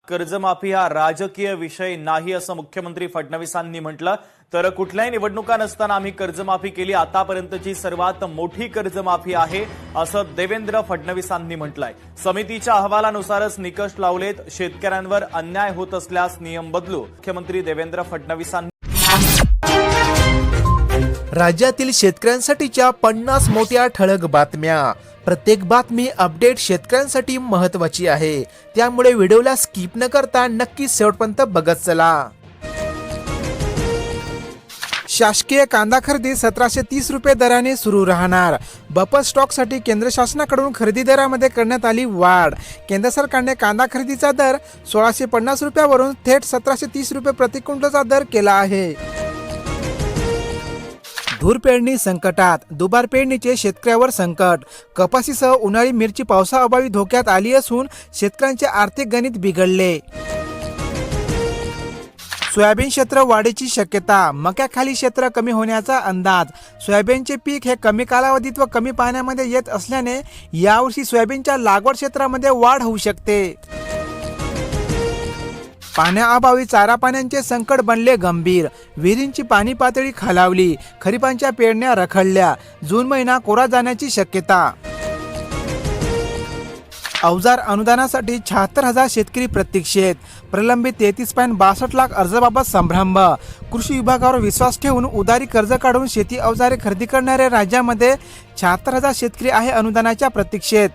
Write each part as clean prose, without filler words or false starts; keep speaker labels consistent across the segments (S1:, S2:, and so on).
S1: कर्जमाफी हा राजकीय विषय नाही असं मुख्यमंत्री फडणवीसांनी म्हटलं। तर कुठल्याही निवडणुका नसताना आम्ही कर्जमाफी केली, आतापर्यंतची सर्वात मोठी कर्जमाफी आहे असं देवेंद्र फडणवीसांनी म्हटलंय। समितीच्या अहवालानुसारच निकष लावलेत, शेतकऱ्यांवर अन्याय होत असल्यास नियम बदलू, मुख्यमंत्री देवेंद्र फडणवीसांनी।
S2: राज्यातील शेतकऱ्यांसाठीच्या 50 मोठ्या ठळक बातम्या। प्रत्येक बातमी अपडेट शेतकऱ्यांसाठी महत्त्वाची आहे, त्यामुळे व्हिडिओला स्किप न करता नक्की शेवटपर्यंत बघत चला। शासकीय कांदा खरेदी 1730 रुपये दराने सुरू राहणार। बफर स्टॉकसाठी केंद्र शासनाकडून खरेदी दरामध्ये करण्यात आली वाढ। केंद्र सरकारने कांदा खरेदीचा दर 1650 रुपयावरून थेट 1730 रुपये प्रति क्विंटलचा दर केला आहे। धूर पेरणी संकटात, दुबार पेरणीचे शेतकऱ्यावर संकट। कपाशीसह उन्हाळी मिरची पावसाअभावी धोक्यात आली असून शेतकऱ्यांचे आर्थिक गणित बिघडले। सोयाबीन क्षेत्र वाढीची शक्यता, मक्याखाली क्षेत्र कमी होण्याचा अंदाज। सोयाबीनचे पीक हे कमी कालावधीत व कमी पाण्यामध्ये येत असल्याने यावर्षी सोयाबीनच्या लागवड क्षेत्रामध्ये वाढ होऊ शकते। पाण्याअभावी चारा पाण्याचे संकट बनले गंभीर, विहिरींची पाणी पातळी खालावली, खरीपांच्या पेरण्या रखडल्या, जून महिना कोरा जाण्याची शक्यता। अवजार अनुदानासाठी 76,000 शेतकरी प्रतीक्षेत, प्रलंबित 33.62 लाख अर्जाबाबत संभ्रम। कृषी विभागावर विश्वास ठेवून उधारी कर्ज काढून शेती अवजारे खरेदी करणाऱ्या राज्यामध्ये 76,000 शेतकरी आहे अनुदानाच्या प्रतीक्षेत।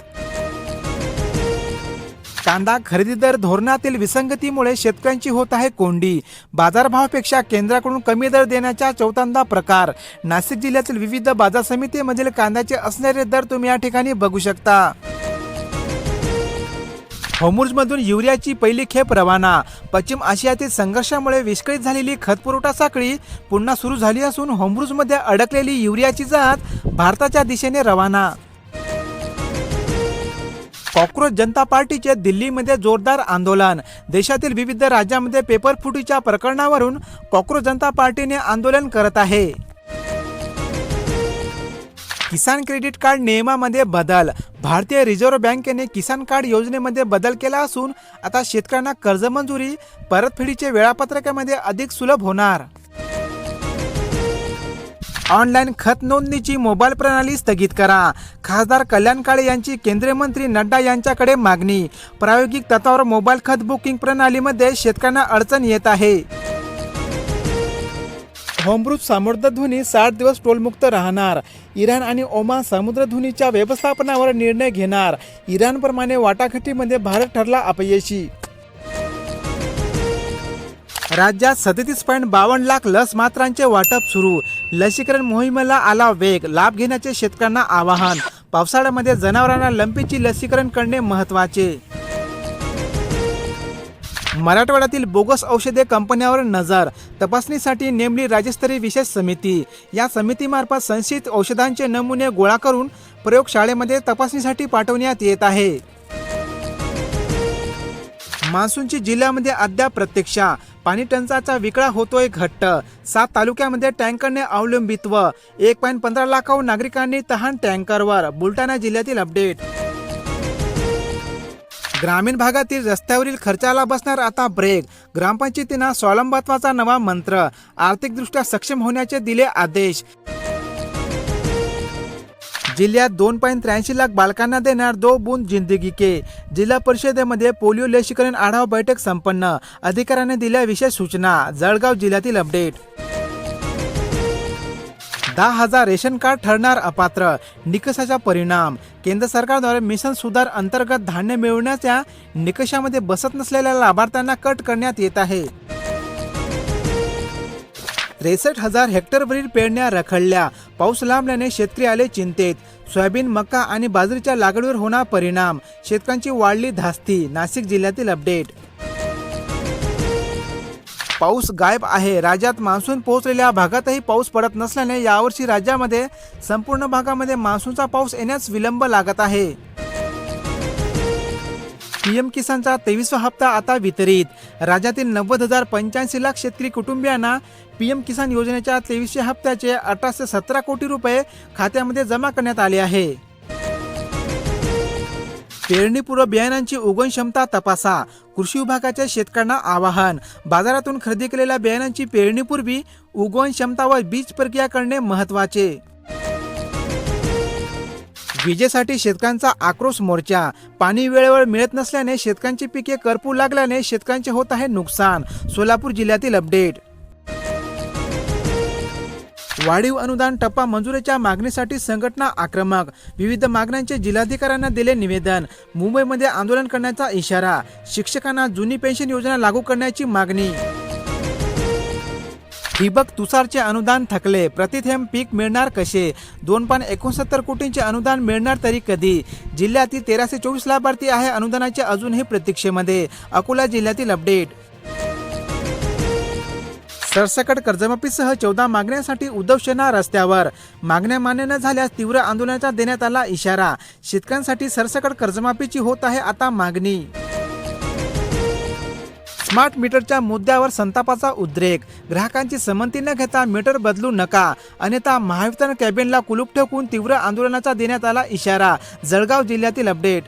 S2: कांदा खरेदी दर धोरणातील विसंगतीमुळे शेतकऱ्यांची होत आहे कोंडी, बाजारभावापेक्षा केंद्राकडून कमी दर देण्याचा चौथ्यांदा प्रकार। नाशिक जिल्ह्यातील विविध बाजार समितीमधील कांद्याचे असणारे दर तुम्ही या ठिकाणी बघू शकता। होर्मुझमधून युरियाची पहिली खेप रवाना, पश्चिम आशियातील संघर्षामुळे विस्कळीत झालेली खतपुरवठा साखळी पुन्हा सुरू झाली असून होर्मुझमध्ये अडकलेली युरियाची जहाज भारताच्या दिशेने रवाना। कॉक्रोच जनता पार्टीचे दिल्लीमध्ये जोरदार आंदोलन, देशातील विविध राज्यांमध्ये पेपर फुटीच्या प्रकरणावरून कॉक्रोच जनता पार्टीने आंदोलन करत आहे। किसान क्रेडिट कार्ड नियमामध्ये बदल, भारतीय रिझर्व्ह बँकेने किसान कार्ड योजनेमध्ये बदल केला असून आता शेतकऱ्यांना कर्ज मंजुरी परतफेडीचे वेळापत्रकामध्ये अधिक सुलभ होणार। ऑनलाईन खत नोंदणीची मोबाईल प्रणाली स्थगित करा, खासदार कल्याण काळे यांची केंद्रीय मंत्री नड्डा यांच्याकडे मागणी। प्रायोगिक तत्वावर मोबाईल खत बुकिंग प्रणालीमध्ये शेतकऱ्यांना अडचण येत आहे। होर्मुझ सामुद्रधुनी 60 दिवस टोलमुक्त राहणार, इराण आणि ओमान समुद्रधुनीच्या व्यवस्थापनावर निर्णय घेणार। इराणप्रमाणे वाटाघाटीमध्ये भारत ठरला अपयशी। राज्यात 37.52 लाख लस मात्रांचे वाटप सुरू, लसीकरण मोहिमेला आला वेग, लाभ घेण्याचे शेतकऱ्यांना आवाहन। पावसाळ्यामध्ये जनावरांना लंपीची लसीकरण करणे महत्त्वाचे। मराठवाड्यातील बोगस औषधे कंपन्यांवर नजर, तपासणीसाठी नेमली राज्यस्तरीय विशेष समिती। या समितीमार्फत संशयित औषधांचे नमुने गोळा करून प्रयोगशाळेमध्ये तपासणीसाठी पाठवण्यात येत आहे। मान्सूनची जिल्ह्यामध्ये अद्याप प्रतीक्षा, पाणी टंचाईचा विकळा होतोय घट्ट। 7 तालुक्यामध्ये टँकरने अवलंबित्व, 1.15 लाखाहून नागरिकांनी तहान टँकरवर। बुलढाणा जिल्ह्यातील अपडेट। ग्रामीण भागातील रस्त्यावरील खर्चाला बसणार आता ब्रेक, ग्रामपंचायतींना स्वावलंबत्वाचा नवा मंत्र, आर्थिकदृष्ट्या सक्षम होण्याचे दिले आदेश। जिल्ह्यात 2.83 लाख बालकांना देणार 2 बूंद जिंदगी के। जिल्हा परिषदेमध्ये पोलिओ लसीकरण आढावा बैठक संपन्न, अधिकाऱ्यांनी दिल्या विशेष सूचना। जळगाव जिल्ह्यातील अपडेट। 10,000 रेशन कार्ड ठरणार अपात्र, निकषाचा परिणाम। केंद्र सरकारद्वारे मिशन सुधार अंतर्गत धान्य मिळवण्याच्या निकषामध्ये बसत नसलेल्या लाभार्थ्यांना कट करण्यात येत आहे। 63,000 हेक्टरवरील पेरण्या रखडल्या, पाऊस लांबल्याने शेतकरी आले चिंतेत। सोयाबीन, मका आणि बाजरीच्या लागवडीवर होणार परिणाम, शेतकऱ्यांची वाढली धास्ती। नाशिक जिल्ह्यातील अपडेट। पाऊस गायब आहे, राज्यात मान्सून पोहोचलेल्या भागातही पाऊस पडत नसल्याने यावर्षी राज्यामध्ये संपूर्ण भागामध्ये मान्सूनचा पाऊस येण्यास विलंब लागत आहे। पीएम किसानचा 23वा हप्ता आता वितरित, राज्यातील 90,085 लाख शेतकरी कुटुंबियांना पीएम किसान योजनेच्या 23व्या हप्त्याचे 1817 कोटी रुपये खात्यामध्ये जमा करण्यात आले आहे। पेरणीपूर्व बियाणांची उगवण क्षमता तपासा. कृषी विभागाच्या शेतकऱ्यांना आवाहन. बाजारातून खरेदी केलेल्या बियाणांची पेरणीपूर्वी उगवण क्षमता व बीज प्रक्रिया करणे महत्त्वाचे. विजेसाठी शेतकऱ्यांचा आक्रोश मोर्चा. पाणी वेळेवर मिळत नसल्याने शेतकऱ्यांची पिके करपू लागल्याने शेतकऱ्यांचे होत आहे नुकसान. सोलापूर जिल्ह्यातील अपडेट. वाढीव अनुदान टप्पा मंजुरीच्या मागणीसाठी संघटना आक्रमक. विविध मागण्यांचे जिल्हाधिकाऱ्यांना दिले निवेदन. मुंबईमध्ये आंदोलन करण्याचा इशारा. शिक्षकांना जुनी पेन्शन योजना लागू करण्याची मागणी. ठिबक तुषारचे अनुदान थकले. प्रतिथेंब पीक मिळणार कसे? 2.69 कोटींचे अनुदान मिळणार तरी कधी? जिल्ह्यातील 1324 लाभार्थी आहे अनुदानाचे अजूनही प्रतीक्षेमध्ये. अकोला जिल्ह्यातील अपडेट. सरसकट कर्जमाफीसह 14 मागण्यांसाठी उद्धव सेना रस्त्यावर. मागण्या मान्य न झाल्यास तीव्र आंदोलनाचा देण्यात आला इशारा. शेतकऱ्यांसाठी सरसकट कर्जमाफीची होत आहे आता मागणी. स्मार्ट मीटरच्या मुद्द्यावर संतापाचा उद्रेक. ग्राहकांची संमती न घेता मीटर बदलू नका, अन्यथा महावितरण कॅबिनला कुलूप ठोकून तीव्र आंदोलनाचा देण्यात आला इशारा. जळगाव जिल्ह्यातील अपडेट.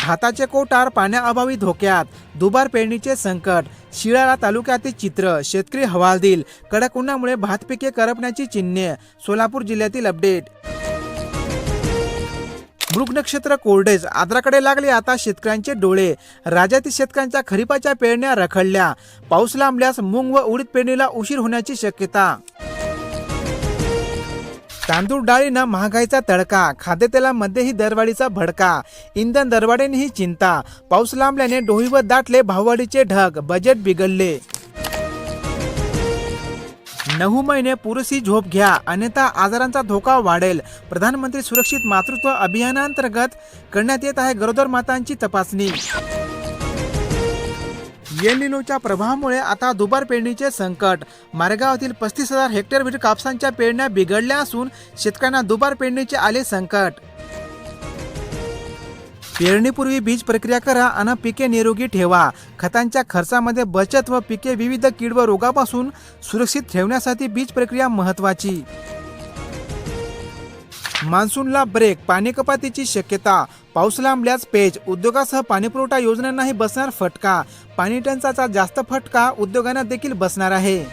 S2: भाताचे कोठार पाण्याअभावी धोक्यात. दुबार पेरणीचे संकट. शिराळा तालुक्यातील चित्र. शेतकरी हवालदिल. कडक उन्हामुळे भात पिके करपण्याची चिन्हे. सोलापूर जिल्ह्यातील अपडेट. मृग नक्षत्र कोरडेच. आद्राकडे लागले आता शेतकऱ्यांचे डोळे. राज्यातील शेतकऱ्यांच्या खरीपाच्या पेरण्या रखडल्या. पाऊस लांबल्यास मूग व उडीद पेरणीला उशीर होण्याची शक्यता. तांदूळ डाळीनं महागाईचा तडका. खाद्यतेलामध्येही दरवाढीचा भडका. इंधन दरवाढीनेही चिंता. पाऊस लांबल्याने डोहीवर दाटले भाववाढीचे ढग. बजेट बिघडले. 9 महिने पुरेशी झोप घ्या, अन्यथा आजारांचा धोका वाढेल. प्रधानमंत्री सुरक्षित मातृत्व अभियानांतर्गत करण्यात येत आहे गरोदर मातांची तपासणी. एल निनोच्या प्रभावामुळे आता दुबार पेरणीचे संकट. मारेगावातील 35,000 हेक्टर कापसांच्या पेरण्या बिघडल्या असून शेतकऱ्यांना दुबार पेरणीचे आले संकट. पेरणीपूर्वी बीज प्रक्रिया करा आणि पिके निरोगी ठेवा. खतांच्या खर्चामध्ये बचत व पिके विविध कीड व रोगापासून सुरक्षित ठेवण्यासाठी बीज प्रक्रिया महत्त्वाची. मान्सूनला ब्रेक. पाणी कपातीची शक्यता. पाऊस लांबल्यास पेच. उद्योगासह पाणीपुरवठा योजनांनाही बसणार फटका. पाणी टंचाईचा जास्त फटका उद्योगांना देखील बसणार आहे.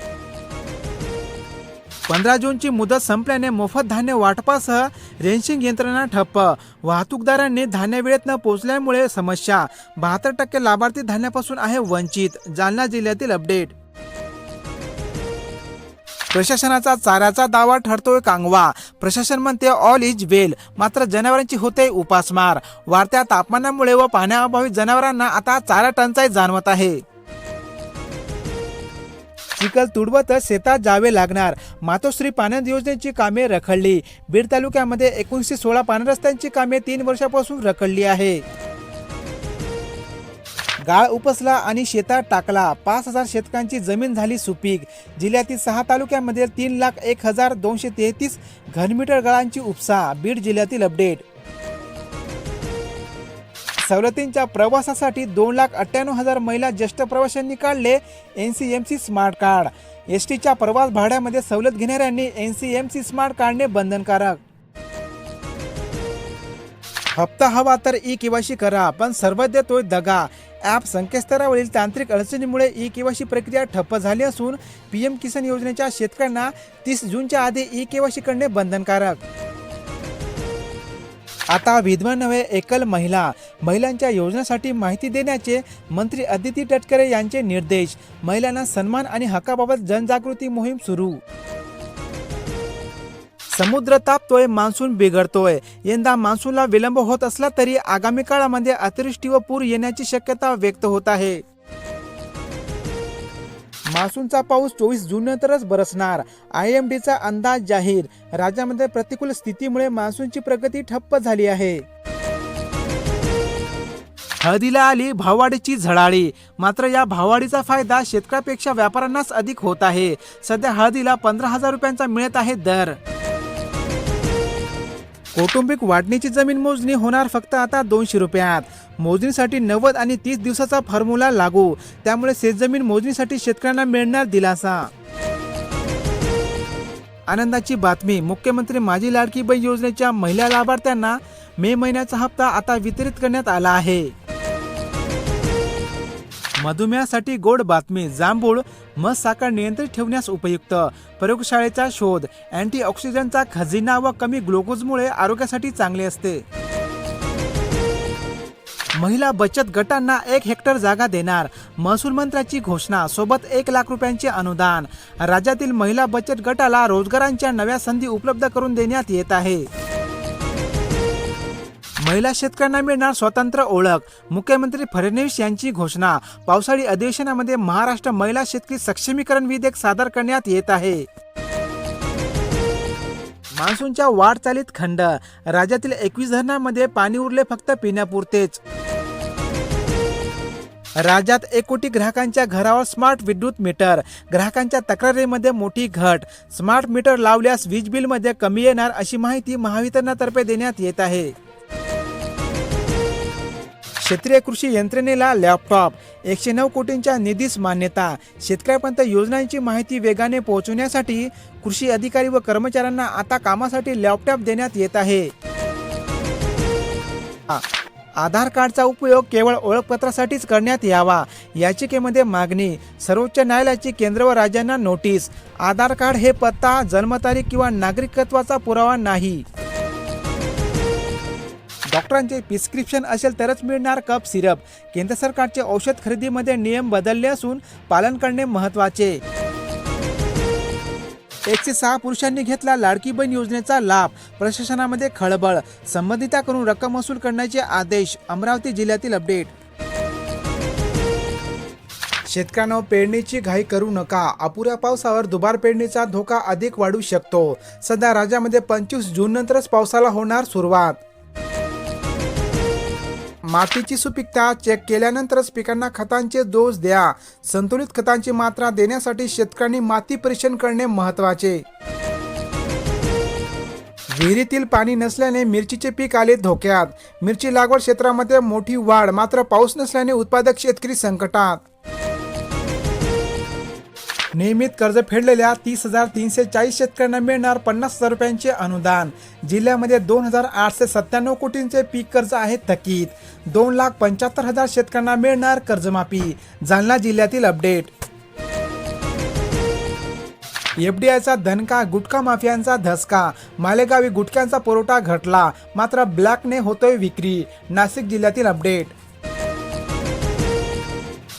S2: 15 जूनची मुदत संपल्याने मोफत धान्य वाटपासह रेन्शिंग यंत्रणा ठप्प. वाहतूकदारांनी धान्य वेळेत न पोहोचल्यामुळे समस्या. 72% लाभार्थी धान्यापासून आहे वंचित. जालना जिल्ह्यातील अपडेट. प्रशासनाचा चाऱ्याचा दावा ठरतोय कांगवा. प्रशासन म्हणते ऑल इज वेल, मात्र जनावरांची होते उपासमार. वाढत्या तापमानामुळे व पाण्याअभावी जनावरांना आता चारा टंचाई जाणवत आहे. चिखल तुडवतच शेतात जावे लागणार. मातोश्री पाणंद योजनेची कामे रखडली. बीड तालुक्यामध्ये 1916 पाणी रस्त्यांची कामे 3 वर्षापासून रखडली आहे. गाळ उपसला आणि शेतात टाकला. 5,000 शेतकऱ्यांची जमीन झाली सुपीक. जिल्ह्यातील 6 तालुक्यांमध्ये 3,01,233 घनमीटर गाळांची उपसा. बीड जिल्ह्यातील अपडेट. सवलतींच्या प्रवासासाठी 2,98,000 महिला ज्येष्ठ प्रवाशांनी काढले NCMC स्मार्ट कार्ड. एसटीच्या प्रवास भाड्यामध्ये सवलत घेणाऱ्यांनी NCMC स्मार्ट कार्डने बंधनकारक. हप्ता हवा तर ई-केवायसी करा, पण सर्व देतोय दगा. ॲप संकेतस्थळावरील तांत्रिक अडचणीमुळे ई-केवायसी प्रक्रिया ठप्प झाली असून PM किसान योजनेच्या शेतकऱ्यांना 30 जूनच्या आधी ई-केवायसी करणे बंधनकारक. आता विधवा नव्हे एकल महिला. महिलांच्या योजनेसाठी माहिती देण्याचे मंत्री अदिती तटकरे यांचे निर्देश. महिलांना सन्मान आणि हक्काबाबत जनजागृती मोहीम सुरू. समुद्र तापतोय, मान्सून बिघडतोय. यंदा मान्सूनला विलंब होत असला तरी आगामी काळामध्ये अतिवृष्टी व पूर येण्याची शक्यता व्यक्त होत आहे. मान्सूनचा पाऊस 24 जूननंतरच बरसणार. IMDचा अंदाज जाहीर. राज्यामध्ये प्रतिकूल स्थितीमुळे मान्सूनची प्रगती ठप्प झाली आहे. हळदीला आली भाववाढीची झळाळी. मात्र या भाववाढीचा फायदा शेतकऱ्यापेक्षा व्यापाऱ्यांनाच अधिक होत आहे. सध्या हळदीला 15,000 रुपयांचा मिळत आहे दर. कौटुंबिक वाटणीची जमीन मोजणी होणार फक्त आता 200 रुपयात. मोजणीसाठी 90 आणि 30 दिवसाचा फॉर्म्युला लागू. त्यामुळे शेतजमीन मोजणीसाठी शेतकऱ्यांना मिळणार दिलासा. आनंदाची बातमी. मुख्यमंत्री माझी लाडकी बहीण योजनेच्या महिला लाभार्थ्यांना मे महिन्याचा हप्ता आता वितरित करण्यात आला आहे. मधुमेहासाठी गोड बातमी. जांभूळ मध साखर नियंत्रित ठेवण्यास उपयुक्त. प्रयोगशाळेचा शोध. अँटीऑक्सिडंटचा खजिना व कमी ग्लुकोजमुळे आरोग्यासाठी चांगले असते. महिला बचत गटांना 1 हेक्टर जागा देणार. महसूल मंत्र्याची घोषणा. सोबत 1 लाख रुपयांचे अनुदान. राज्यातील महिला बचत गटाला रोजगारांच्या नव्या संधी उपलब्ध करून देण्यात येत आहे. महिला शेतकऱ्यांना मिळणार स्वतंत्र ओळख. मुख्यमंत्री फडणवीस यांची घोषणा. पावसाळी अधिवेशनामध्ये महाराष्ट्र महिला शेतकरी सक्षमीकरण विधेयक सादर करण्यात येत आहे. मान्सूनच्या वाटचालीत खंड. राज्यातील 21 धरणांमध्ये पाणी उरले फक्त पिण्यापुरतेच. राज्यात 1 कोटी ग्राहकांच्या घरावर स्मार्ट विद्युत मीटर. ग्राहकांच्या तक्रारीमध्ये मोठी घट. स्मार्ट मीटर लावल्यास वीज बिलमध्ये कमी येणार अशी माहिती महावितरणातर्फे देण्यात येत आहे. क्षेत्रीय कृषी यंत्रणेला लॅपटॉप. 109 कोटींच्या निधीस मान्यता. शेतकऱ्यापर्यंत योजनांची माहिती वेगाने पोहोचवण्यासाठी कृषी अधिकारी व कर्मचाऱ्यांना आता कामासाठी लॅपटॉप देण्यात येत आहे. आधार कार्डचा उपयोग केवळ ओळखपत्रासाठीच करण्यात यावा. याचिकेमध्ये मागणी. सर्वोच्च न्यायालयाची केंद्र व राज्यांना नोटीस. आधार कार्ड हे पत्ता, जन्मतारीख किंवा नागरिकत्वाचा पुरावा नाही. डॉक्टरांचे प्रिस्क्रिप्शन असेल तरच मिळणार कप सिरप. केंद्र सरकारचे औषध खरेदीमध्ये नियम बदलले असून पालन करणे महत्त्वाचे. 106 पुरुषांनी घेतला लाडकी बहीण योजनेचा लाभ. प्रशासनामध्ये खळबळ. संबंधिताकडून रक्कम वसूल करण्याचे आदेश. अमरावती जिल्ह्यातील अपडेट. शेतकऱ्यांनो, पेरणीची घाई करू नका. अपुऱ्या पावसावर दुबार पेरणीचा धोका अधिक वाढू शकतो. सध्या राज्यामध्ये 25 जून नंतरच पावसाला होणार सुरुवात. मातीची सुपीकता चेक केल्यानंतरच पिकांना खतांचे डोस द्या. संतुलित खतांची मात्रा देण्यासाठी शेतकऱ्यांनी माती परीक्षण करणे महत्त्वाचे. विहिरीतील पाणी नसल्याने मिरचीचे पीक आले धोक्यात. मिरची लागवड क्षेत्रामध्ये मोठी वाढ. मात्र पाऊस नसल्याने उत्पादक शेतकरी संकटात. नियमित कर्ज फेडलेल्या 30,340 शेतकऱ्यांना मिळणार 50,000 रुपयांचे अनुदान. जिल्ह्यामध्ये 2,897 कोटींचे पीक कर्ज आहे थकीत. 2,75,000 शेतकऱ्यांना मिळणार कर्जमाफी. जालना जिल्ह्यातील अपडेट. एफडीआयचा दणका. गुटखा माफियांचा धसका. मालेगावी गुटख्यांचा पुरवठा घटला. मात्र ब्लॅकने होतोय विक्री. नाशिक जिल्ह्यातील अपडेट.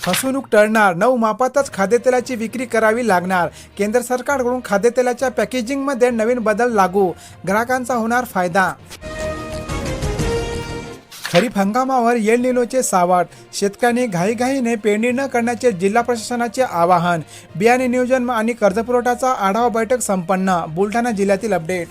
S2: फसवणूक टळणार. 9 मापातच खाद्यतेलाची विक्री करावी लागणार. केंद्र सरकारकडून खाद्यतेलाच्या पॅकेजिंगमध्ये नवीन बदल लागू. ग्राहकांचा होणार फायदा. खरीप हंगामावर एल निनोचे सावट. शेतकऱ्यांनी घाईघाईने पेरणी न करण्याचे जिल्हा प्रशासनाचे आवाहन. बियाणे नियोजन आणि कर्जपुरवठ्याचा आढावा बैठक संपन्न. बुलढाणा जिल्ह्यातील अपडेट.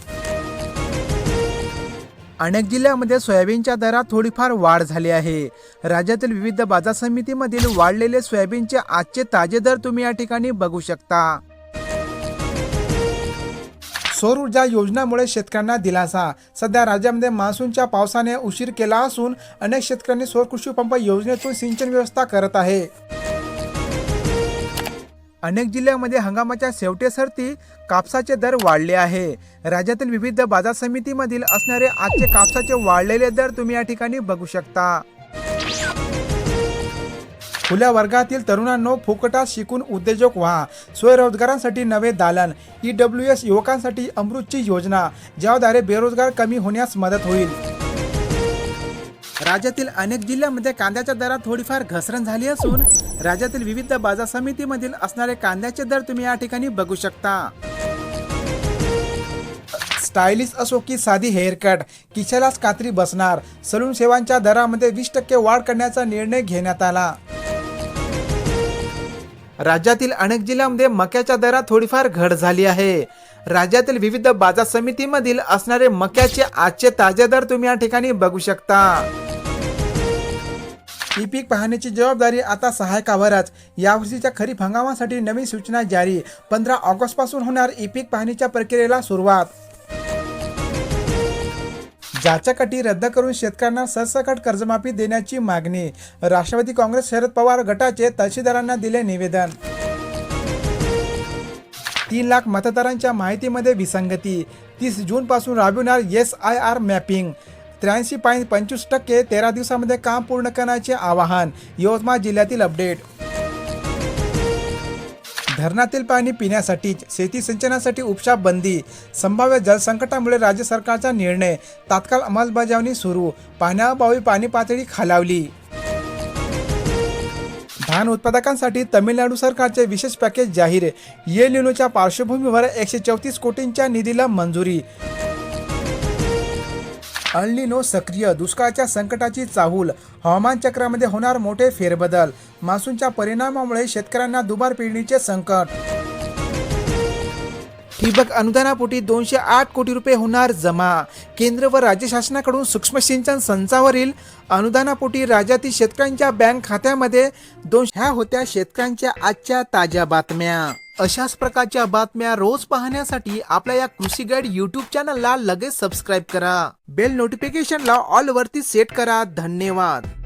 S2: अनेक जिल्ह्यामध्ये सोयाबीनच्या दरात थोडीफार वाढ झाली आहे. राज्यातील विविध बाजार समितीमधील वाढलेले सोयाबीनचे आजचे ताजे दर तुम्ही या ठिकाणी बघू शकता. सौर ऊर्जा योजनेमुळे शेतकऱ्यांना दिलासा. सध्या राज्यामध्ये मान्सूनच्या पावसाने उशीर केला असून अनेक शेतकऱ्यांनी सौर कृषी पंप योजनेतून सिंचन व्यवस्था करत आहे. अनेक जिल्ह्यामध्ये हंगामाच्या शेवटीसरती कापसाचे दर वाढले आहे. राज्यातील विविध बाजार समितीमधील असणारे आजचे कापसाचे वाढलेले दर तुम्ही या ठिकाणी बघू शकता. खुल्या वर्गातील तरुणांनो, फुकटात शिकून उद्योजक व्हा. स्वयंरोजगारांसाठी नवे दालन. EWS युवकांसाठी अमृतची योजना, ज्याद्वारे बेरोजगार कमी होण्यास मदत होईल. राज्यातील अनेक जिल्ह्यांमध्ये कांद्याच्या दरात थोडीफार घसरण झाली असून राज्यातील विविध बाजार समितीमधील असणारे कांद्याचे दर तुम्ही या ठिकाणी बघू शकता. स्टायलिश असो की साधी हेअरकट, किशालाच कात्री बसणार. सलून सेवांच्या दरामध्ये 20% वाढ करण्याचा निर्णय घेण्यात आला. राज्यातील अनेक जिल्ह्यांमध्ये मक्याच्या दरात थोडीफार घट झाली आहे. राज्यातील विविध बाजार समितीमधील असणारे मक्याचे आजचे ताजे दर तुम्ही या ठिकाणी बघू शकता. ई पीक पाहण्याची जबाबदारी आता सहायकावरच. यावर्षीच्या खरीप हंगामासाठी नवीन सूचना जारी. 15 ऑगस्ट पासून होणार ई पीक पाहणीच्या प्रक्रियेला सुरुवात. जाचक रद्द करून शेतकऱ्यांना सरसकट कर्जमाफी देण्याची मागणी. राष्ट्रवादी काँग्रेस शरद पवार गटाचे तहसीलदारांना दिले निवेदन. 3 लाख मतदारांच्या माहितीमध्ये विसंगती. 30 जून पासून राबविणार SIR मॅपिंग. 83.25% 13 दिवसामध्ये काम पूर्ण करण्याचे आवाहन. यवतमाळ जिल्ह्यातील अपडेट. धरणातील पाणी पिण्यासाठीच, शेती सिंचनासाठी उपसा बंदी. संभाव्य जलसंकटामुळे राज्य सरकारचा निर्णय, तात्काळ अंमलबजावणी सुरू. पाण्याअभावी पाणी पातळी खालावली. धान उत्पादकांसाठी तमिळनाडू सरकारचे विशेष पॅकेज जाहीर. एल निनोच्या पार्श्वभूमीवर 134 कोटींच्या निधीला मंजुरी. अल निनो सक्रिय, दुष्काळाच्या संकटाची चाहूल. हवामान चक्रामध्ये होणार मोठे फेरबदल. मान्सूनच्या परिणामामुळे शेतकऱ्यांना दुबार पेरणीचे संकट. ठिबक अनुदानापोटी 208 कोटी रुपये होणार जमा. केंद्र व राज्य शासनाकडून सूक्ष्म सिंचन संचावरील अनुदानापोटी राज्यातील शेतकऱ्यांच्या बँक खात्यामध्ये ह्या होत्या शेतकऱ्यांच्या आजच्या ताज्या बातम्या. अशाच प्रकारच्या बातम्या रोज पाहण्यासाठी आपल्या या कृषी गाईड YouTube चॅनलला लगेच सबस्क्राईब करा. बेल नोटिफिकेशनला ऑल वरती सेट करा. धन्यवाद.